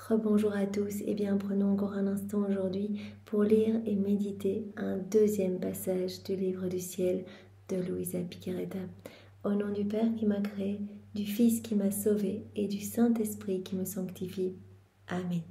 Rebonjour à tous, et bien prenons encore un instant aujourd'hui pour lire et méditer un deuxième passage du livre du ciel de Luisa Piccarreta. Au nom du Père qui m'a créé, du Fils qui m'a sauvé et du Saint-Esprit qui me sanctifie. Amen.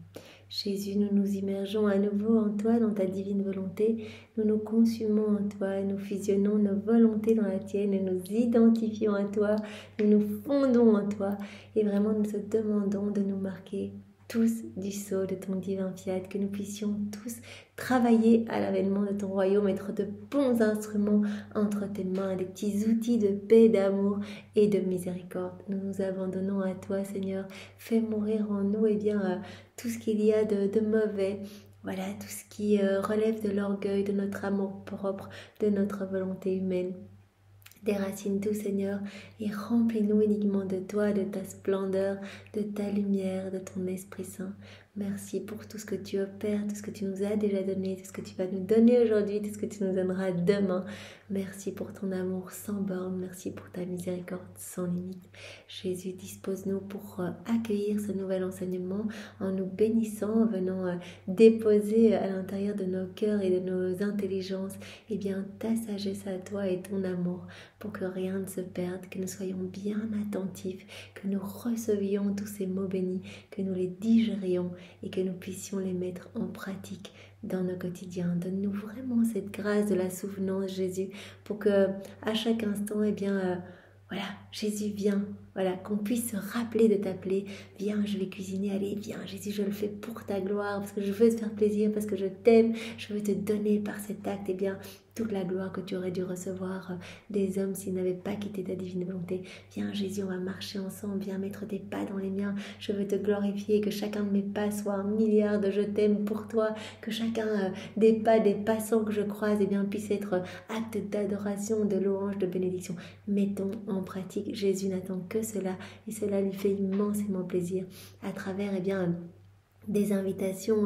Jésus, nous nous immergeons à nouveau en toi, dans ta divine volonté. Nous nous consumons en toi et nous fusionnons nos volontés dans la tienne et nous identifions à toi. Nous nous fondons en toi et vraiment nous te demandons de nous marquer tous du sceau de ton divin fiat, que nous puissions tous travailler à l'avènement de ton royaume, être de bons instruments entre tes mains, des petits outils de paix, d'amour et de miséricorde. Nous nous abandonnons à toi, Seigneur. Fais mourir en nous tout ce qu'il y a de mauvais. Voilà, tout ce qui relève de l'orgueil, de notre amour propre, de notre volonté humaine. Déracine tout, Seigneur, et remplis-nous uniquement de toi, de ta splendeur, de ta lumière, de ton Esprit Saint. Merci pour tout ce que tu opères, tout ce que tu nous as déjà donné, tout ce que tu vas nous donner aujourd'hui, tout ce que tu nous donneras demain. Merci pour ton amour sans borne, merci pour ta miséricorde sans limite. Jésus, dispose-nous pour accueillir ce nouvel enseignement en nous bénissant, en venant déposer à l'intérieur de nos cœurs et de nos intelligences ta sagesse à toi et ton amour, pour que rien ne se perde, que nous soyons bien attentifs, que nous recevions tous ces mots bénis, que nous les digérions et que nous puissions les mettre en pratique dans nos quotidiens. Donne-nous vraiment cette grâce de la souvenance, Jésus, pour que à chaque instant, voilà, Jésus vient, voilà, qu'on puisse se rappeler de t'appeler. Viens, je vais cuisiner, allez, viens, Jésus, je le fais pour ta gloire, parce que je veux te faire plaisir, parce que je t'aime, je veux te donner par cet acte, toute la gloire que tu aurais dû recevoir des hommes s'ils n'avaient pas quitté ta divine volonté. Viens, Jésus, on va marcher ensemble, viens mettre tes pas dans les miens, je veux te glorifier, que chacun de mes pas soit un milliard de je t'aime pour toi, que chacun des pas des passants que je croise, puisse être acte d'adoration, de louange, de bénédiction. Mettons en pratique, Jésus n'attend que cela, et cela lui fait immensément plaisir, à travers, des invitations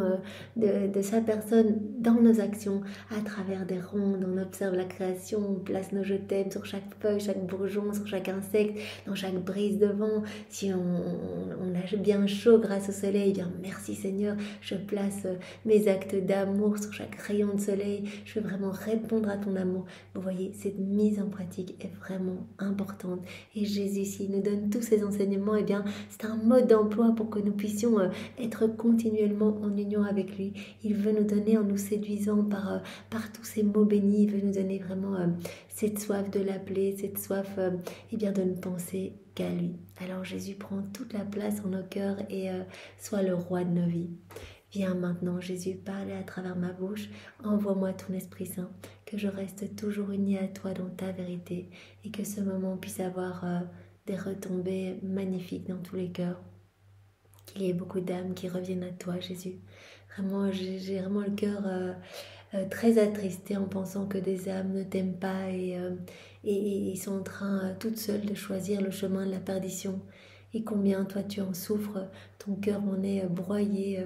de sa personne dans nos actions, à travers des rondes. On observe la création, on place nos je t'aime sur chaque feuille, chaque bourgeon, sur chaque insecte, dans chaque brise de vent. Si on a bien chaud grâce au soleil, merci Seigneur, je place mes actes d'amour sur chaque rayon de soleil. Je veux vraiment répondre à ton amour. Vous voyez, cette mise en pratique est vraiment importante, et Jésus, s'il nous donne tous ces enseignements, c'est un mode d'emploi pour que nous puissions être continuellement en union avec lui. Il veut nous donner, en nous séduisant par tous ces mots bénis, il veut nous donner vraiment cette soif de l'appeler, cette soif de ne penser qu'à lui. Alors Jésus, prend toute la place en nos cœurs et sois le roi de nos vies. Viens maintenant, Jésus, parler à travers ma bouche. Envoie-moi ton Esprit Saint, que je reste toujours unie à toi dans ta vérité, et que ce moment puisse avoir des retombées magnifiques dans tous les cœurs. Qu'il y ait beaucoup d'âmes qui reviennent à toi, Jésus. Vraiment, j'ai vraiment le cœur très attristé en pensant que des âmes ne t'aiment pas et sont en train toutes seules de choisir le chemin de la perdition. Et combien toi tu en souffres, ton cœur en est broyé,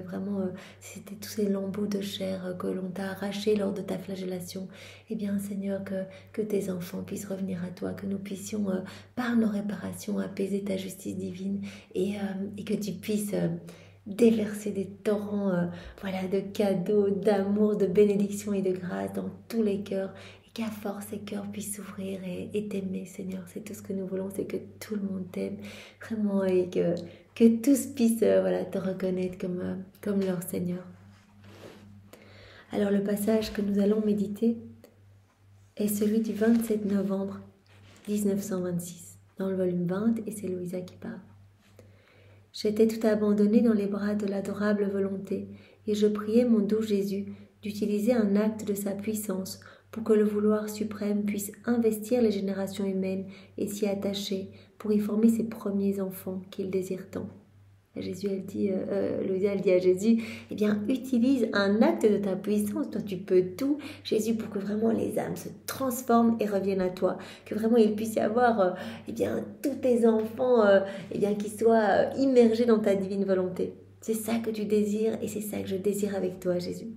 c'était tous ces lambeaux de chair que l'on t'a arrachés lors de ta flagellation. Seigneur, que tes enfants puissent revenir à toi, que nous puissions par nos réparations apaiser ta justice divine, et que tu puisses déverser des torrents de cadeaux, d'amour, de bénédictions et de grâce dans tous les cœurs, et qu'à force ces cœurs puissent s'ouvrir et t'aimer, Seigneur. C'est tout ce que nous voulons, c'est que tout le monde t'aime vraiment, et que tous puissent te reconnaître comme leur Seigneur. Alors le passage que nous allons méditer est celui du 27 novembre 1926 dans le volume 20, et c'est Luisa qui parle. J'étais tout abandonnée dans les bras de l'adorable volonté, et je priais mon doux Jésus d'utiliser un acte de sa puissance pour que le vouloir suprême puisse investir les générations humaines et s'y attacher pour y former ses premiers enfants qu'il désire tant. Luisa, elle dit à Jésus, utilise un acte de ta puissance, toi tu peux tout, Jésus, pour que vraiment les âmes se transforment et reviennent à toi, que vraiment il puisse y avoir tous tes enfants qui soient immergés dans ta divine volonté. C'est ça que tu désires, et c'est ça que je désire avec toi, Jésus.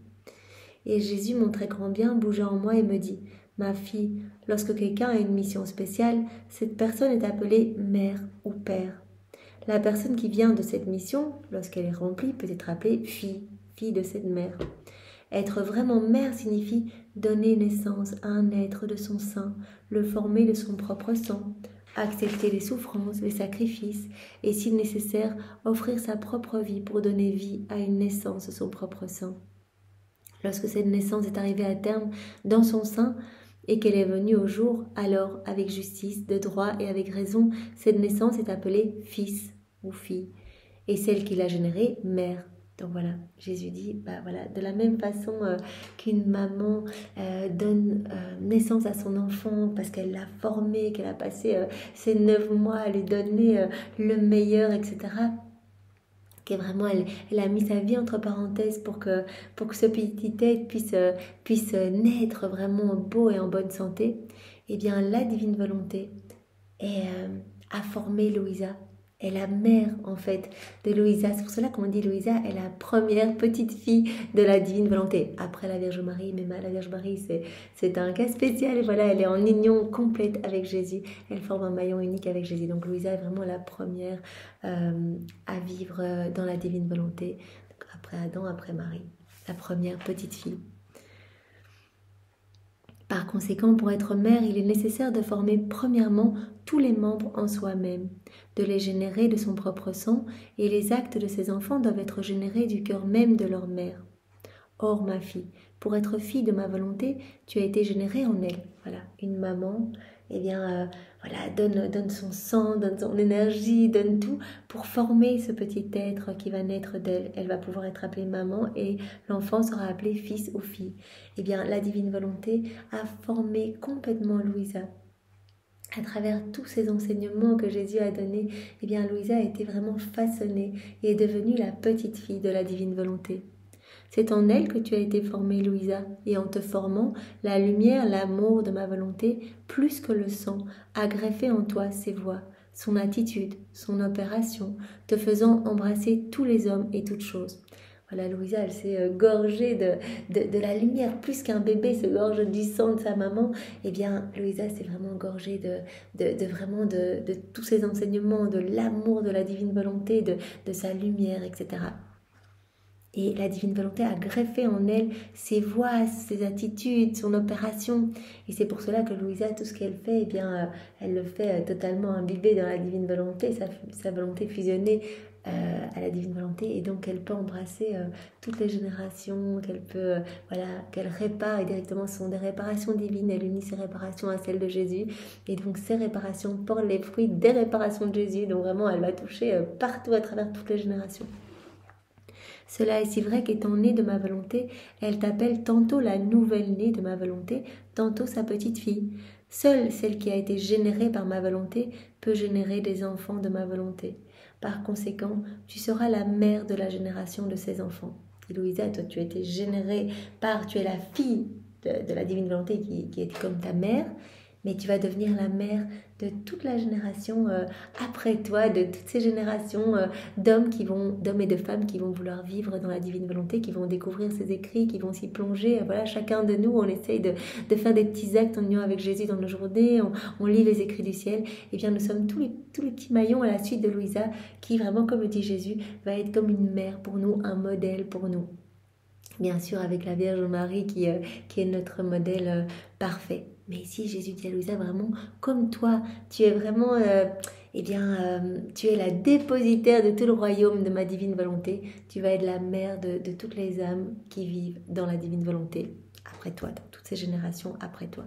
Et Jésus, mon très grand bien, bougea en moi et me dit, ma fille, lorsque quelqu'un a une mission spéciale, cette personne est appelée mère ou père. la personne qui vient de cette mission, lorsqu'elle est remplie, peut être appelée fille, fille de cette mère. Être vraiment mère signifie donner naissance à un être de son sein, le former de son propre sang, accepter les souffrances, les sacrifices et, si nécessaire, offrir sa propre vie pour donner vie à une naissance de son propre sein. Lorsque cette naissance est arrivée à terme dans son sein et qu'elle est venue au jour, alors, avec justice, de droit et avec raison, cette naissance est appelée fils ou fille, et celle qui l'a générée, mère. Donc voilà, Jésus dit, voilà, de la même façon qu'une maman donne naissance à son enfant parce qu'elle l'a formé, qu'elle a passé ses 9 mois à lui donner le meilleur, etc., que vraiment elle a mis sa vie entre parenthèses pour que ce petit être puisse naître vraiment beau et en bonne santé, eh bien la divine volonté a formé Louisa. est la mère en fait de Louisa. C'est pour cela qu'on dit Louisa est la première petite fille de la divine volonté. Après la Vierge Marie, mais la Vierge Marie c'est un cas spécial. Et voilà, elle est en union complète avec Jésus. Elle forme un maillon unique avec Jésus. Donc Louisa est vraiment la première à vivre dans la divine volonté. Donc, après Adam, après Marie. La première petite fille. Par conséquent, pour être mère, il est nécessaire de former premièrement tous les membres en soi-même, de les générer de son propre sang, et les actes de ses enfants doivent être générés du cœur même de leur mère. Or, ma fille, pour être fille de ma volonté, tu as été générée en elle. Voilà, une maman, eh bien, donne son sang, donne son énergie, donne tout pour former ce petit être qui va naître d'elle. Elle va pouvoir être appelée maman et l'enfant sera appelé fils ou fille. Eh bien, la divine volonté a formé complètement Louisa. À travers tous ces enseignements que Jésus a donnés, eh bien, Louisa a été vraiment façonnée et est devenue la petite fille de la divine volonté. C'est en elle que tu as été formée, Louisa, et en te formant, la lumière, l'amour de ma volonté, plus que le sang, a greffé en toi ses voies, son attitude, son opération, te faisant embrasser tous les hommes et toutes choses. Voilà, Louisa, elle s'est gorgée de la lumière, plus qu'un bébé se gorge du sang de sa maman. Eh bien, Louisa s'est vraiment gorgée de tous ces enseignements, de l'amour de la divine volonté, de sa lumière, etc. Et la divine volonté a greffé en elle ses voix, ses attitudes, son opération. Et c'est pour cela que Louisa, tout ce qu'elle fait, eh bien, elle le fait totalement imbibée dans la divine volonté, sa volonté fusionnée à la divine volonté. Et donc, elle peut embrasser toutes les générations, qu'elle répare. Et directement, ce sont des réparations divines. Elle unit ses réparations à celles de Jésus. Et donc, ces réparations portent les fruits des réparations de Jésus. Donc, vraiment, elle va toucher partout à travers toutes les générations. Cela est si vrai qu'étant née de ma volonté, elle t'appelle tantôt la nouvelle-née de ma volonté, tantôt sa petite fille. Seule celle qui a été générée par ma volonté peut générer des enfants de ma volonté. Par conséquent, tu seras la mère de la génération de ces enfants. Et Louisa, toi, tu as été générée tu es la fille de la divine volonté qui est comme ta mère, mais tu vas devenir la mère de toute la génération après toi, de toutes ces générations d'hommes et de femmes qui vont vouloir vivre dans la divine volonté, qui vont découvrir ses écrits, qui vont s'y plonger. Voilà, chacun de nous, on essaye de faire des petits actes en union avec Jésus dans nos journées, on lit les écrits du ciel. Et bien, nous sommes tous les petits maillons à la suite de Louisa, qui vraiment, comme le dit Jésus, va être comme une mère pour nous, un modèle pour nous. Bien sûr, avec la Vierge Marie qui est notre modèle parfait. Mais ici, Jésus dit à Louisa, vraiment, comme toi, tu es vraiment, tu es la dépositaire de tout le royaume de ma divine volonté. Tu vas être la mère de toutes les âmes qui vivent dans la divine volonté, après toi, dans toutes ces générations après toi.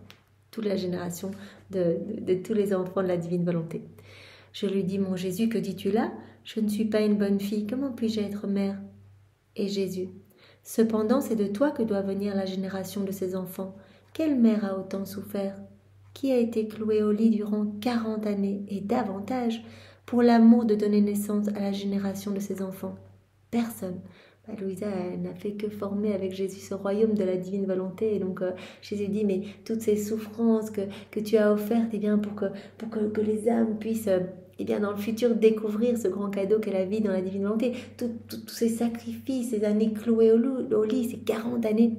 Toute la génération de tous les enfants de la divine volonté. Je lui dis, mon Jésus, que dis-tu là? Je ne suis pas une bonne fille, comment puis-je être mère? Et Jésus, cependant, c'est de toi que doit venir la génération de ces enfants. Quelle mère a autant souffert? Qui a été clouée au lit durant 40 années et davantage pour l'amour de donner naissance à la génération de ses enfants? Personne. Louisa n'a fait que former avec Jésus ce royaume de la divine volonté. Et donc Jésus dit, mais toutes ces souffrances que tu as offertes, eh bien, pour que les âmes puissent... dans le futur, découvrir ce grand cadeau qu'est la vie dans la divine volonté. Tous ces sacrifices, ces années clouées au lit, ces 40 années,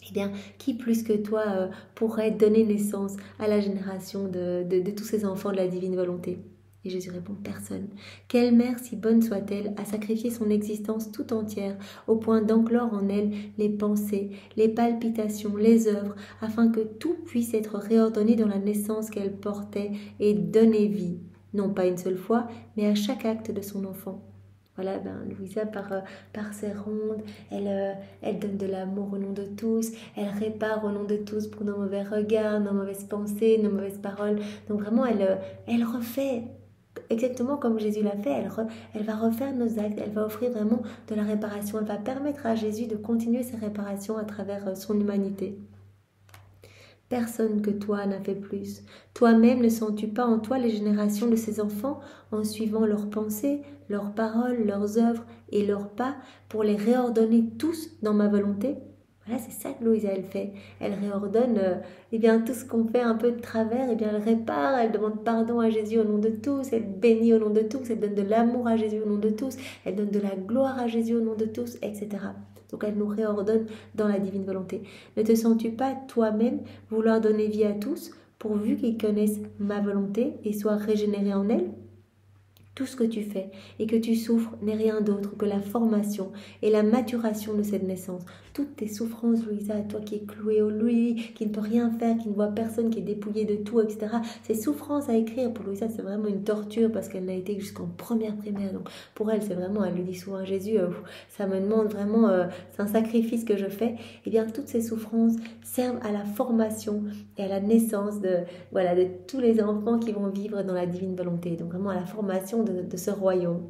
eh bien, qui plus que toi pourrait donner naissance à la génération de tous ces enfants de la divine volonté? Et Jésus répond, personne. Quelle mère, si bonne soit-elle, a sacrifié son existence tout entière au point d'enclore en elle les pensées, les palpitations, les œuvres, afin que tout puisse être réordonné dans la naissance qu'elle portait et donner vie, non pas une seule fois, mais à chaque acte de son enfant. Voilà, Louisa, par ses rondes, elle donne de l'amour au nom de tous, elle répare au nom de tous pour nos mauvais regards, nos mauvaises pensées, nos mauvaises paroles. Donc vraiment, elle refait exactement comme Jésus l'a fait, elle va refaire nos actes, elle va offrir vraiment de la réparation, elle va permettre à Jésus de continuer ses réparations à travers son humanité. Personne que toi n'a fait plus. Toi-même ne sens-tu pas en toi les générations de ces enfants en suivant leurs pensées, leurs paroles, leurs œuvres et leurs pas pour les réordonner tous dans ma volonté? Voilà, c'est ça que Louisa, elle fait. Elle réordonne tout ce qu'on fait un peu de travers, elle répare, elle demande pardon à Jésus au nom de tous, elle bénit au nom de tous, elle donne de l'amour à Jésus au nom de tous, elle donne de la gloire à Jésus au nom de tous, etc. Donc elle nous réordonne dans la divine volonté. Ne te sens-tu pas toi-même vouloir donner vie à tous, pourvu qu'ils connaissent ma volonté et soient régénérés en elle? Tout ce que tu fais et que tu souffres n'est rien d'autre que la formation et la maturation de cette naissance. Toutes tes souffrances, Louisa, toi qui es clouée au lit, qui ne peut rien faire, qui ne voit personne, qui est dépouillée de tout, etc. Ces souffrances à écrire, pour Louisa, c'est vraiment une torture parce qu'elle n'a été jusqu'en première primaire. Donc pour elle, c'est vraiment, elle le dit souvent à Jésus, ça me demande vraiment, c'est un sacrifice que je fais. Eh bien, toutes ces souffrances servent à la formation et à la naissance de tous les enfants qui vont vivre dans la divine volonté. Donc vraiment à la formation de ce royaume.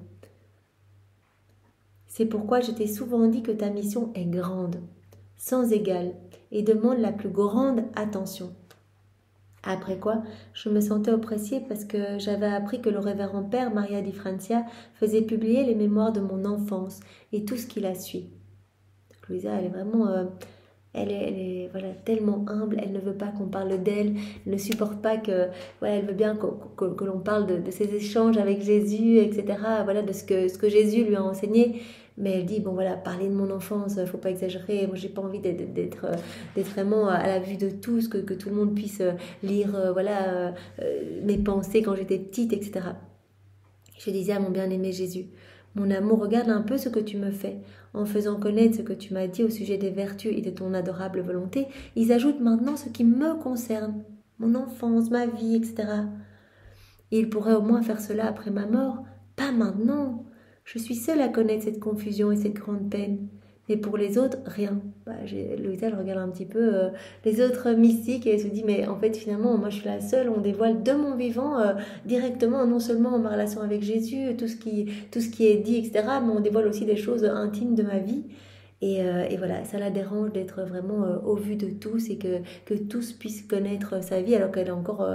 C'est pourquoi je t'ai souvent dit que ta mission est grande, sans égale, et demande la plus grande attention. Après quoi, je me sentais oppressée parce que j'avais appris que le révérend père Maria di Francia faisait publier les mémoires de mon enfance et tout ce qui la suit. Donc Louisa, elle est vraiment... Elle est tellement humble, elle ne veut pas qu'on parle d'elle, elle ne supporte pas que, elle veut bien que l'on parle de ses échanges avec Jésus, etc., de ce que Jésus lui a enseigné. Mais elle dit, parler de mon enfance, faut pas exagérer, moi j'ai pas envie d'être vraiment à la vue de tous, que tout le monde puisse lire mes pensées quand j'étais petite, etc. Je disais à mon bien-aimé Jésus, mon amour, regarde un peu ce que tu me fais. En faisant connaître ce que tu m'as dit au sujet des vertus et de ton adorable volonté, ils ajoutent maintenant ce qui me concerne, mon enfance, ma vie, etc. Et ils pourraient au moins faire cela après ma mort. Pas maintenant. Je suis seule à connaître cette confusion et cette grande peine. Mais pour les autres, rien. Louisa, elle regarde un petit peu les autres mystiques et elle se dit, mais en fait, finalement, moi, je suis la seule. On dévoile de mon vivant directement, non seulement ma relation avec Jésus, tout ce qui est dit, etc., mais on dévoile aussi des choses intimes de ma vie. Et voilà, ça la dérange d'être vraiment au vu de tous et que tous puissent connaître sa vie alors qu'elle est encore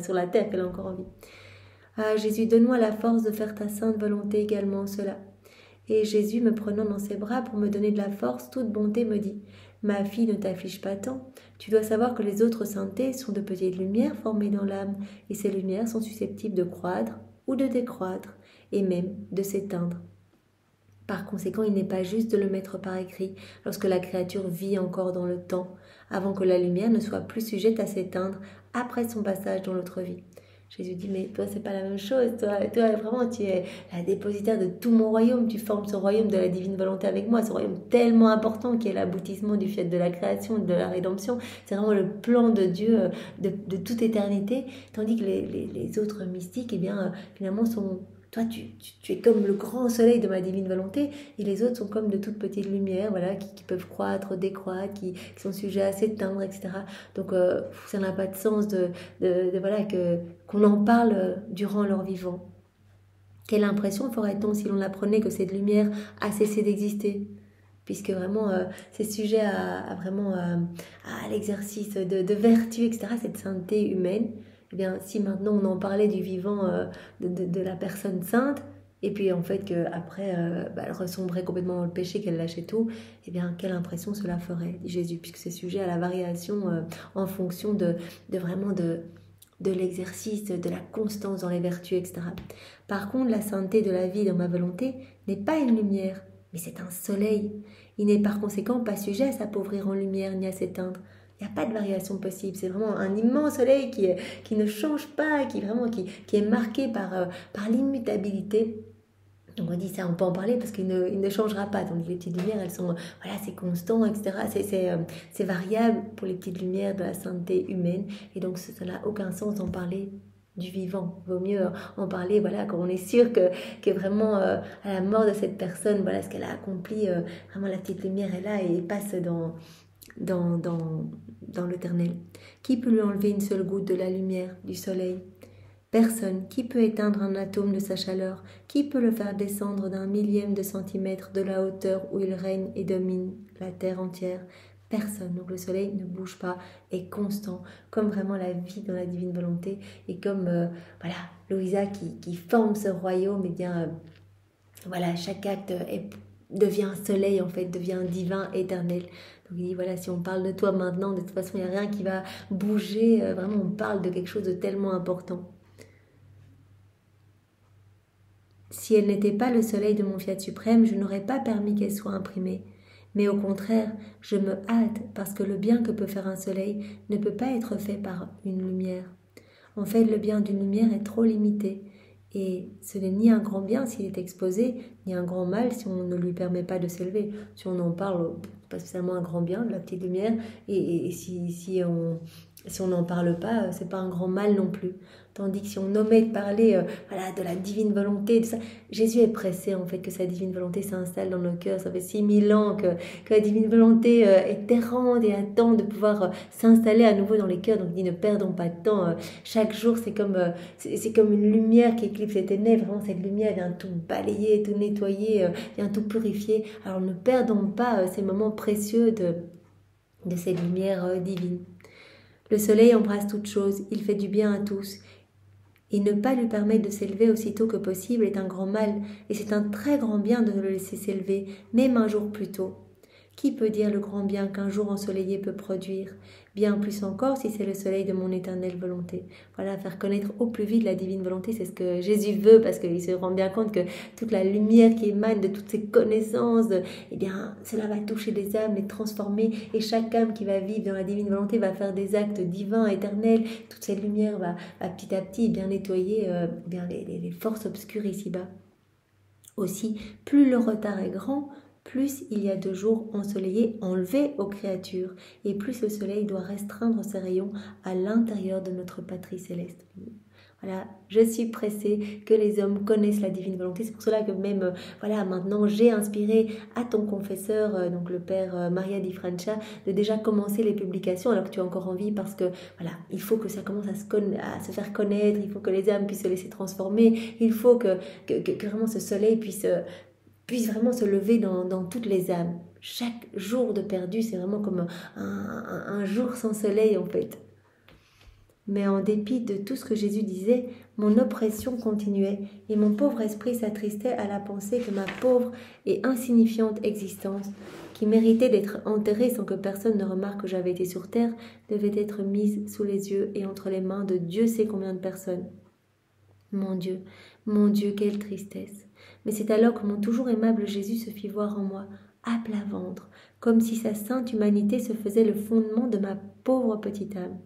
sur la terre, qu'elle est encore en vie. Ah, Jésus, donne-moi la force de faire ta sainte volonté également cela. Et Jésus, me prenant dans ses bras pour me donner de la force, toute bonté, me dit « Ma fille, ne t'afflige pas tant. Tu dois savoir que les autres saintetés sont de petites lumières formées dans l'âme, et ces lumières sont susceptibles de croître ou de décroître, et même de s'éteindre. Par conséquent, il n'est pas juste de le mettre par écrit lorsque la créature vit encore dans le temps, avant que la lumière ne soit plus sujette à s'éteindre après son passage dans l'autre vie. » Jésus dit, mais toi, c'est pas la même chose. Toi, vraiment, tu es la dépositaire de tout mon royaume. Tu formes ce royaume de la divine volonté avec moi. Ce royaume tellement important qui est l'aboutissement du fait de la création, de la rédemption. C'est vraiment le plan de Dieu de toute éternité. Tandis que les autres mystiques, finalement, sont... Toi, tu es comme le grand soleil de ma divine volonté, et les autres sont comme de toutes petites lumières, qui peuvent croître, décroître, qui sont sujets à s'éteindre, etc. Donc, ça n'a pas de sens qu'on en parle durant leur vivant. Quelle impression ferait-on si l'on apprenait que cette lumière a cessé d'exister ? Puisque vraiment, c'est sujet à l'exercice de vertu, etc., cette sainteté humaine. Eh bien, si maintenant on en parlait du vivant de la personne sainte, et puis en fait qu'après elle ressombrait complètement dans le péché, qu'elle lâchait tout, eh bien quelle impression cela ferait, dit Jésus, puisque c'est sujet à la variation en fonction de l'exercice, de la constance dans les vertus, etc. Par contre, la sainteté de la vie dans ma volonté n'est pas une lumière, mais c'est un soleil. Il n'est par conséquent pas sujet à s'appauvrir en lumière ni à s'éteindre. Il n'y a pas de variation possible. C'est vraiment un immense soleil qui ne change pas, qui est marqué par l'immutabilité. Donc on dit ça, on peut en parler parce qu'il ne changera pas. Donc les petites lumières, elles sont, voilà, c'est constant, etc. C'est variable pour les petites lumières de la sainteté humaine. Et donc ça n'a aucun sens d'en parler du vivant. Il vaut mieux en parler, voilà, quand on est sûr que vraiment à la mort de cette personne, voilà, ce qu'elle a accompli, vraiment la petite lumière est là et passe dans l'éternel. Qui peut lui enlever une seule goutte de la lumière du soleil? Personne. Qui peut éteindre un atome de sa chaleur? Qui peut le faire descendre d'un millième de centimètre de la hauteur où il règne et domine la terre entière? Personne. Donc le soleil ne bouge pas, est constant, comme vraiment la vie dans la divine volonté, et comme voilà, Louisa qui forme ce royaume, et bien voilà, chaque acte devient un soleil en fait, devient divin, éternel. Donc il dit voilà, si on parle de toi maintenant, de toute façon il n'y a rien qui va bouger, vraiment on parle de quelque chose de tellement important. Si elle n'était pas le soleil de mon fiat suprême, je n'aurais pas permis qu'elle soit imprimée. Mais au contraire, je me hâte parce que le bien que peut faire un soleil ne peut pas être fait par une lumière. En fait, le bien d'une lumière est trop limité. Et ce n'est ni un grand bien s'il est exposé, ni un grand mal si on ne lui permet pas de s'élever. Si on en parle, pas spécialement un grand bien de la petite lumière, et si on n'en parle pas, c'est pas un grand mal non plus. Tandis que si on omet de parler voilà, de la divine volonté, de ça, Jésus est pressé en fait que sa divine volonté s'installe dans nos cœurs. Ça fait 6000 ans que la divine volonté est errante et attend de pouvoir s'installer à nouveau dans les cœurs. Donc il dit ne perdons pas de temps. Chaque jour c'est comme une lumière qui éclipse les ténèbres. Vraiment cette lumière vient tout balayer, tout nettoyer, vient tout purifier. Alors ne perdons pas ces moments précieux de cette lumière divine. Le soleil embrasse toutes choses, il fait du bien à tous. Et ne pas lui permettre de s'élever aussitôt que possible est un grand mal, et c'est un très grand bien de le laisser s'élever, même un jour plus tôt. Qui peut dire le grand bien qu'un jour ensoleillé peut produire? Bien plus encore si c'est le soleil de mon éternelle volonté. Voilà, faire connaître au plus vite la divine volonté, c'est ce que Jésus veut, parce qu'il se rend bien compte que toute la lumière qui émane de toutes ces connaissances, eh bien, cela va toucher les âmes, les transformer, et chaque âme qui va vivre dans la divine volonté va faire des actes divins, éternels. Toute cette lumière va petit à petit bien nettoyer bien les forces obscures ici-bas. Aussi, plus le retard est grand, plus il y a de jours ensoleillés enlevés aux créatures, et plus le soleil doit restreindre ses rayons à l'intérieur de notre patrie céleste. Voilà, je suis pressée que les hommes connaissent la divine volonté. C'est pour cela que même, voilà, maintenant j'ai inspiré à ton confesseur, donc le père Maria Di Francia, de déjà commencer les publications alors que tu as encore envie, parce que voilà, il faut que ça commence à se faire connaître, il faut que les âmes puissent se laisser transformer, il faut que vraiment ce soleil puisse vraiment se lever dans toutes les âmes. Chaque jour de perdu, c'est vraiment comme un jour sans soleil en fait. Mais en dépit de tout ce que Jésus disait, mon oppression continuait et mon pauvre esprit s'attristait à la pensée que ma pauvre et insignifiante existence, qui méritait d'être enterrée sans que personne ne remarque que j'avais été sur terre, devait être mise sous les yeux et entre les mains de Dieu sait combien de personnes. Mon Dieu, quelle tristesse! Mais c'est alors que mon toujours aimable Jésus se fit voir en moi, à plat ventre, comme si sa sainte humanité se faisait le fondement de ma pauvre petite âme.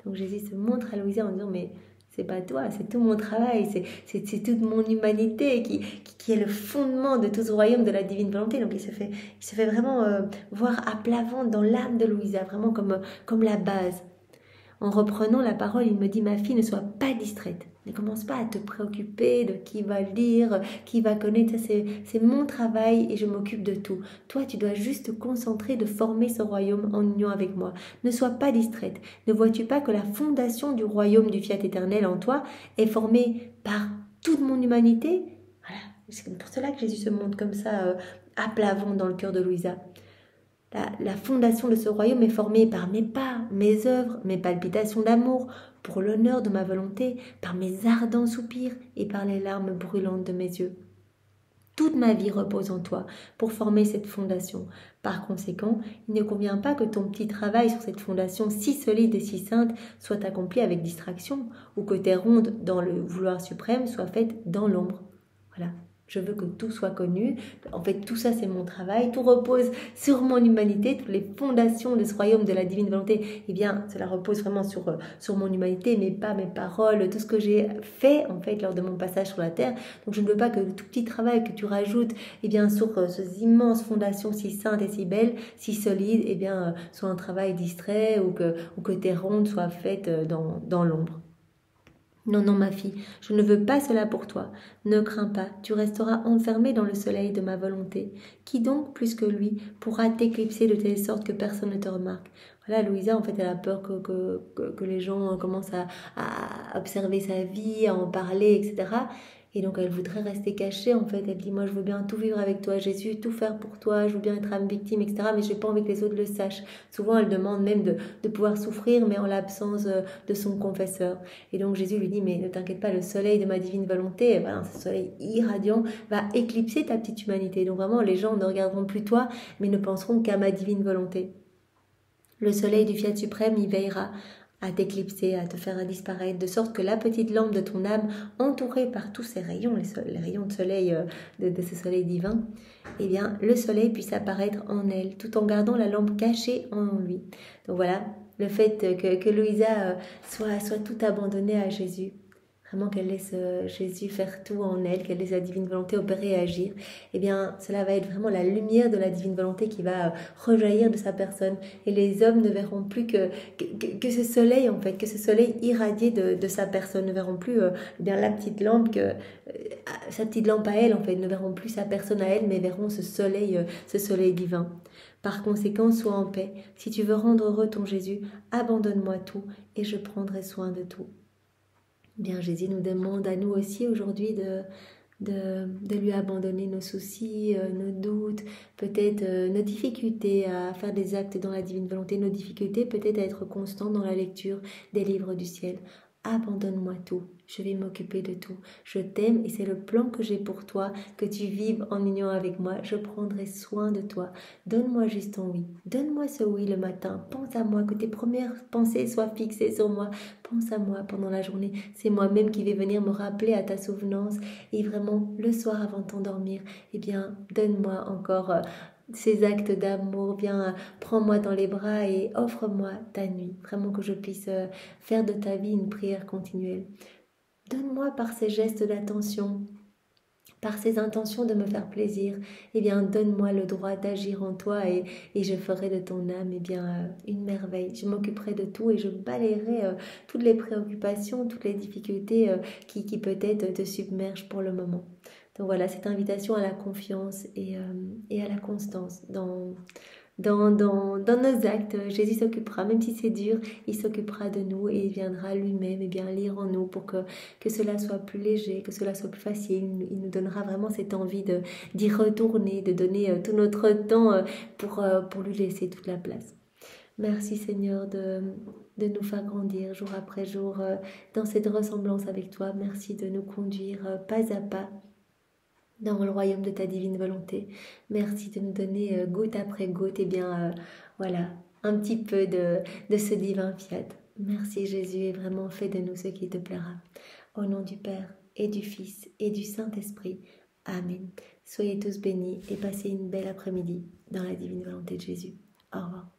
Donc Jésus se montre à Louisa en disant, mais c'est pas toi, c'est tout mon travail, c'est toute mon humanité qui est le fondement de tout ce royaume de la divine volonté. Donc il se fait vraiment voir à plat ventre dans l'âme de Louisa, vraiment comme la base. En reprenant la parole, il me dit, ma fille, ne sois pas distraite. Ne commence pas à te préoccuper de qui va lire, qui va connaître. Ça, c'est mon travail et je m'occupe de tout. Toi, tu dois juste te concentrer de former ce royaume en union avec moi. Ne sois pas distraite. Ne vois-tu pas que la fondation du royaume du fiat éternel en toi est formée par toute mon humanité? Voilà. C'est pour cela que Jésus se montre comme ça, à plat ventre dans le cœur de Louisa. La fondation de ce royaume est formée par mes pas, mes œuvres, mes palpitations d'amour, pour l'honneur de ma volonté, par mes ardents soupirs et par les larmes brûlantes de mes yeux. Toute ma vie repose en toi pour former cette fondation. Par conséquent, il ne convient pas que ton petit travail sur cette fondation si solide et si sainte soit accompli avec distraction, ou que tes rondes dans le vouloir suprême soient faites dans l'ombre. Voilà. Je veux que tout soit connu. En fait, tout ça, c'est mon travail. Tout repose sur mon humanité. Toutes les fondations de ce royaume de la divine volonté, eh bien, cela repose vraiment sur mon humanité, mais pas mes paroles, tout ce que j'ai fait, en fait, lors de mon passage sur la terre. Donc, je ne veux pas que le tout petit travail que tu rajoutes, eh bien, sur ces immenses fondations si saintes et si belles, si solides, eh bien, soit un travail distrait ou que tes rondes soient faites dans l'ombre. Non, non, ma fille, je ne veux pas cela pour toi. Ne crains pas, tu resteras enfermée dans le soleil de ma volonté. Qui donc, plus que lui, pourra t'éclipser de telle sorte que personne ne te remarque? Voilà, Louisa, en fait, elle a peur que les gens commencent à observer sa vie, à en parler, etc. Et donc, elle voudrait rester cachée, en fait. Elle dit, moi, je veux bien tout vivre avec toi, Jésus, tout faire pour toi, je veux bien être âme victime, etc. Mais je n'ai pas envie que les autres le sachent. Souvent, elle demande même de pouvoir souffrir, mais en l'absence de son confesseur. Et donc, Jésus lui dit, mais ne t'inquiète pas, le soleil de ma divine volonté, voilà, ce soleil irradiant, va éclipser ta petite humanité. Donc, vraiment, les gens ne regarderont plus toi, mais ne penseront qu'à ma divine volonté. Le soleil du fiat suprême y veillera à t'éclipser, à te faire disparaître, de sorte que la petite lampe de ton âme, entourée par tous ces rayons, les rayons de soleil, de ce soleil divin, eh bien, le soleil puisse apparaître en elle, tout en gardant la lampe cachée en lui. Donc voilà, le fait que Louisa soit tout abandonnée à Jésus, vraiment qu'elle laisse Jésus faire tout en elle, qu'elle laisse la divine volonté opérer et agir, eh bien, cela va être vraiment la lumière de la divine volonté qui va rejaillir de sa personne. Et les hommes ne verront plus que ce soleil, en fait, que ce soleil irradié de sa personne, ne verront plus eh bien, la petite lampe, sa petite lampe à elle, en fait, ne verront plus sa personne à elle, mais verront ce soleil divin. Par conséquent, sois en paix. Si tu veux rendre heureux ton Jésus, abandonne-moi tout et je prendrai soin de tout. Bien, Jésus nous demande à nous aussi aujourd'hui de lui abandonner nos soucis, nos doutes, peut-être nos difficultés à faire des actes dans la divine volonté, nos difficultés peut-être à être constant dans la lecture des livres du ciel. Abandonne-moi tout, je vais m'occuper de tout. Je t'aime et c'est le plan que j'ai pour toi, que tu vives en union avec moi. Je prendrai soin de toi. Donne-moi juste ton oui. Donne-moi ce oui le matin. Pense à moi, que tes premières pensées soient fixées sur moi. Pense à moi pendant la journée. C'est moi-même qui vais venir me rappeler à ta souvenance. Et vraiment, le soir avant de t'endormir, eh bien, donne-moi encore ces actes d'amour, viens, prends-moi dans les bras et offre-moi ta nuit. Vraiment que je puisse faire de ta vie une prière continuelle. Donne-moi par ces gestes d'attention, par ces intentions de me faire plaisir, eh bien, donne-moi le droit d'agir en toi et je ferai de ton âme, eh bien, une merveille. Je m'occuperai de tout et je balayerai toutes les préoccupations, toutes les difficultés qui peut-être te submergent pour le moment. Donc voilà, cette invitation à la confiance et à la constance dans nos actes. Jésus s'occupera, même si c'est dur, il s'occupera de nous et il viendra lui-même et bien lire en nous pour que cela soit plus léger, que cela soit plus facile. Il nous donnera vraiment cette envie d'y retourner, de donner tout notre temps pour lui laisser toute la place. Merci Seigneur de nous faire grandir jour après jour dans cette ressemblance avec toi. Merci de nous conduire pas à pas dans le royaume de ta divine volonté. Merci de nous donner goutte après goutte, et bien voilà, un petit peu de ce divin fiat. Merci Jésus, et vraiment fais de nous ce qui te plaira. Au nom du Père et du Fils et du Saint-Esprit. Amen. Soyez tous bénis et passez une belle après-midi dans la divine volonté de Jésus. Au revoir.